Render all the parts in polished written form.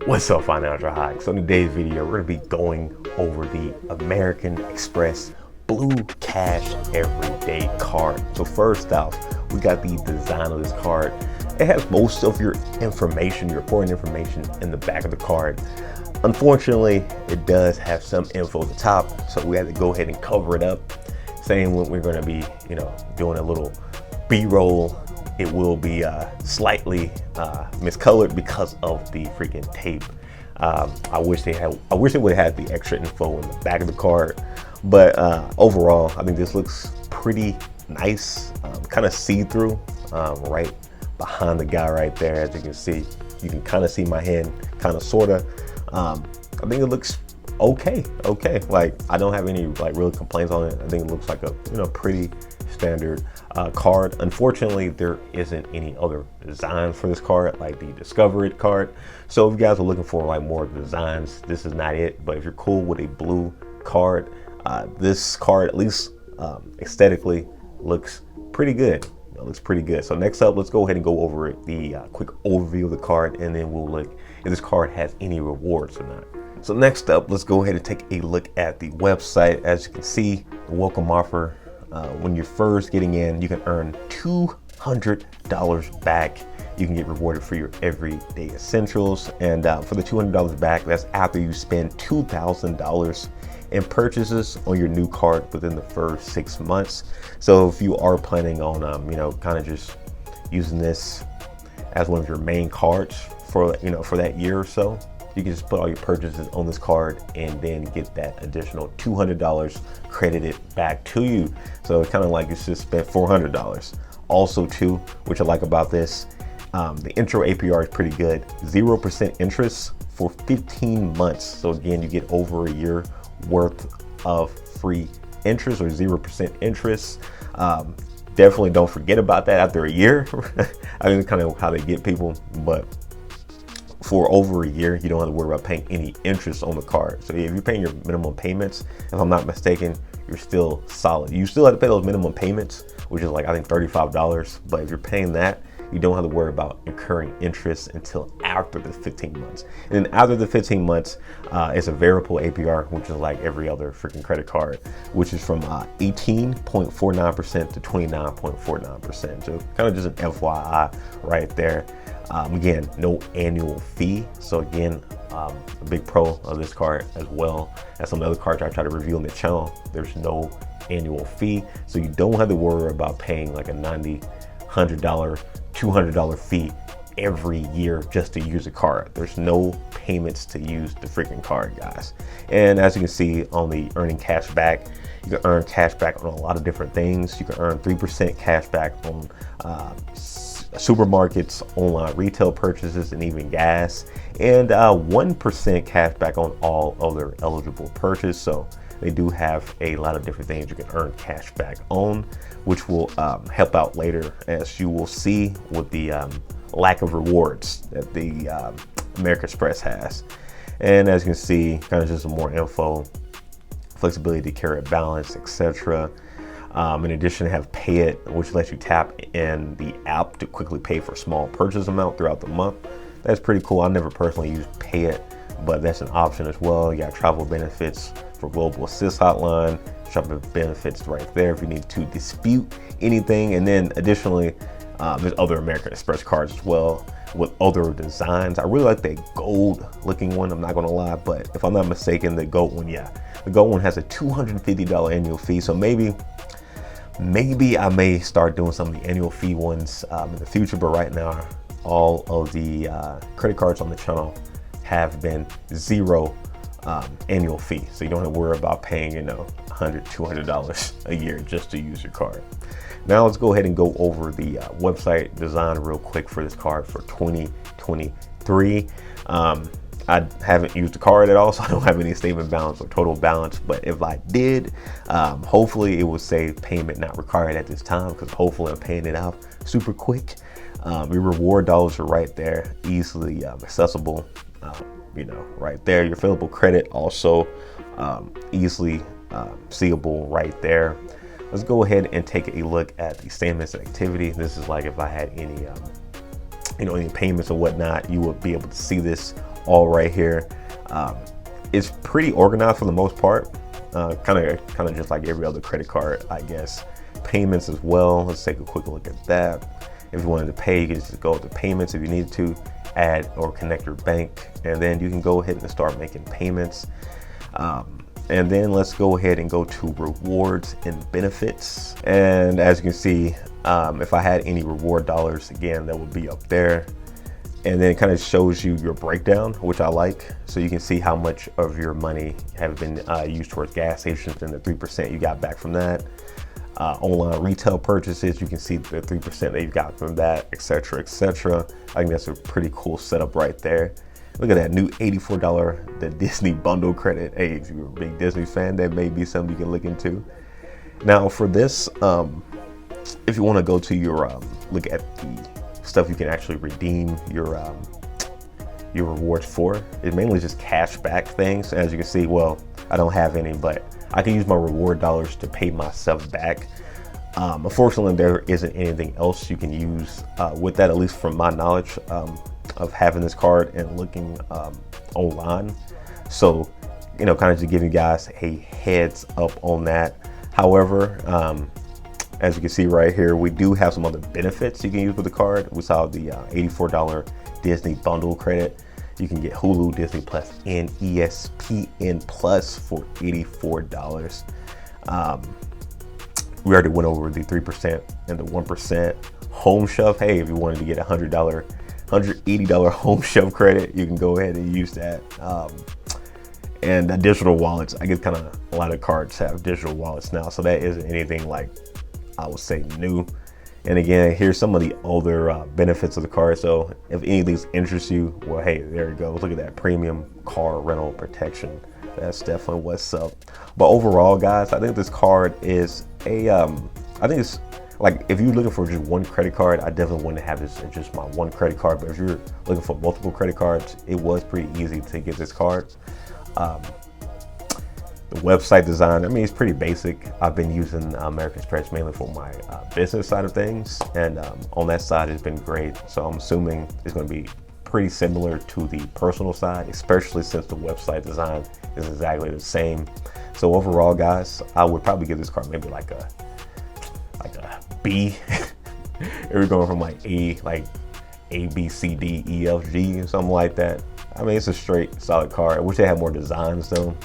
What's up, financial hacks? So in today's video, we're going to be going over the American Express Blue Cash Everyday card. So first off, we got the design of this card. It has most of your information, your important information in the back of the card. Unfortunately, it does have some info at the top, so we had to go ahead and cover it up, saying when we're going to be, doing a little B-roll. It will be slightly miscolored because of the freaking tape. I wish they would have had the extra info in the back of the card, but overall, I think this looks pretty nice, kind of see-through, right behind the guy right there. As you can see, you can kind of see my hand, kind of, sorta. I think it looks okay. Like, I don't have any real complaints on it. I think it looks like a pretty standard card. Unfortunately, there isn't any other designs for this card, like the Discover It card. So if you guys are looking for more designs, this is not it. But if you're cool with a blue card, this card, at least aesthetically, looks pretty good. It looks pretty good. So next up, let's go ahead and go over the quick overview of the card, and then we'll look if this card has any rewards or not. So next up, let's go ahead and take a look at the website. As you can see, the welcome offer. When you're first getting in, you can earn $200 back. You can get rewarded for your everyday essentials. And for the $200 back, that's after you spend $2,000 in purchases on your new card within the first 6 months. So if you are planning on, kind of just using this as one of your main cards for that year or so, you can just put all your purchases on this card and then get that additional $200 credited back to you. So it's kind of like you just spent $400. Also too, which I like about this, the intro APR is pretty good. 0% interest for 15 months. So again, you get over a year worth of free interest, or 0% interest. Definitely don't forget about that after a year. I think it's kind of how they get people, but for over a year, you don't have to worry about paying any interest on the card. So if you're paying your minimum payments, if I'm not mistaken, you're still solid. You still have to pay those minimum payments, which is I think $35. But if you're paying that, you don't have to worry about incurring interest until after the 15 months. And then after the 15 months, it's a variable APR, which is like every other freaking credit card, which is from 18.49% to 29.49%. So kind of just an FYI right there. Again, no annual fee. So again, a big pro of this card, as well as some other cards I try to review on the channel, there's no annual fee. So you don't have to worry about paying like a $90, $100, $200 fee every year just to use a card. There's no payments to use the freaking card, guys. And as you can see on the earning cash back, you can earn cash back on a lot of different things. You can earn 3% cash back on supermarkets, online retail purchases, and even gas, and 1% cash back on all other eligible purchases. So they do have a lot of different things you can earn cash back on, which will help out later, as you will see with the lack of rewards that the American Express has. And as you can see, kind of just some more info, flexibility to carry a balance, etc. In addition, to have Pay It, which lets you tap in the app to quickly pay for a small purchase amount throughout the month. That's pretty cool. I never personally used Pay It, but that's an option as well. You got travel benefits for Global Assist Hotline, shopping benefits right there if you need to dispute anything. And then additionally, there's other American Express cards as well with other designs. I really like that gold looking one, I'm not gonna lie, but if I'm not mistaken, the gold one, the gold one has a $250 annual fee. So maybe I may start doing some of the annual fee ones in the future, but right now, all of the credit cards on the channel have been zero annual fee. So you don't have to worry about paying, $100, $200 a year just to use your card. Now let's go ahead and go over the website design real quick for this card for 2023. I haven't used the card at all, so I don't have any statement balance or total balance. But if I did, hopefully it will say payment not required at this time, because hopefully I'm paying it out super quick. Your reward dollars are right there, easily accessible. Right there. Your available credit also easily seeable right there. Let's go ahead and take a look at the statements of activity. This is like if I had any any payments or whatnot, you would be able to see this all right here. It's pretty organized for the most part. Kind of just like every other credit card, I guess. Payments as well. Let's take a quick look at that. If you wanted to pay, you can just go to payments if you need to, add or connect your bank, and then you can go ahead and start making payments. And then let's go ahead and go to rewards and benefits. And as you can see, if I had any reward dollars, again, that would be up there. And then it kind of shows you your breakdown, which I like. So you can see how much of your money have been used towards gas stations and the 3% you got back from that. Online retail purchases, you can see the 3% that you got from that, etc., etc. I think that's a pretty cool setup right there. Look at that new $84 the Disney bundle credit. Hey, if you're a big Disney fan, that may be something you can look into. Now for this, if you want to go to your look at the stuff you can actually redeem your rewards for, it's mainly just cashback things. As you can see, well, I don't have any, but I can use my reward dollars to pay myself back. Unfortunately, there isn't anything else you can use with that, at least from my knowledge of having this card and looking online. So, you know, kind of just giving you guys a heads up on that. However, as you can see right here, we do have some other benefits you can use with the card. We saw the $84 Disney bundle credit. You can get Hulu, Disney Plus, and ESPN Plus for $84. We already went over the 3% and the 1% home shelf. Hey, if you wanted to get $180 home shelf credit, you can go ahead and use that. And the digital wallets, I guess kind of a lot of cards have digital wallets now, so that isn't anything like, I would say, new. And again, here's some of the other benefits of the card. So if any of these interest you, well, hey, there you go. Look at that premium car rental protection. That's definitely what's up. But overall, guys, I think this card is I think it's like, if you're looking for just one credit card, I definitely want to have this as just my one credit card. But if you're looking for multiple credit cards, it was pretty easy to get this card. The website design, I mean, it's pretty basic. I've been using American Express mainly for my business side of things, and on that side it's been great. So I'm assuming it's going to be pretty similar to the personal side, especially since the website design is exactly the same. So overall, guys, I would probably give this card maybe like a B. If we're going from like A, B, C, D, E, F, G, or something like that. I mean, it's a straight solid card. I wish they had more designs though.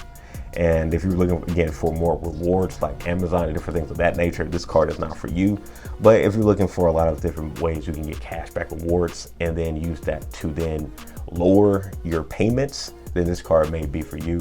And if you're looking, again, for more rewards like Amazon and different things of that nature, this card is not for you. But if you're looking for a lot of different ways you can get cashback rewards and then use that to then lower your payments, then this card may be for you.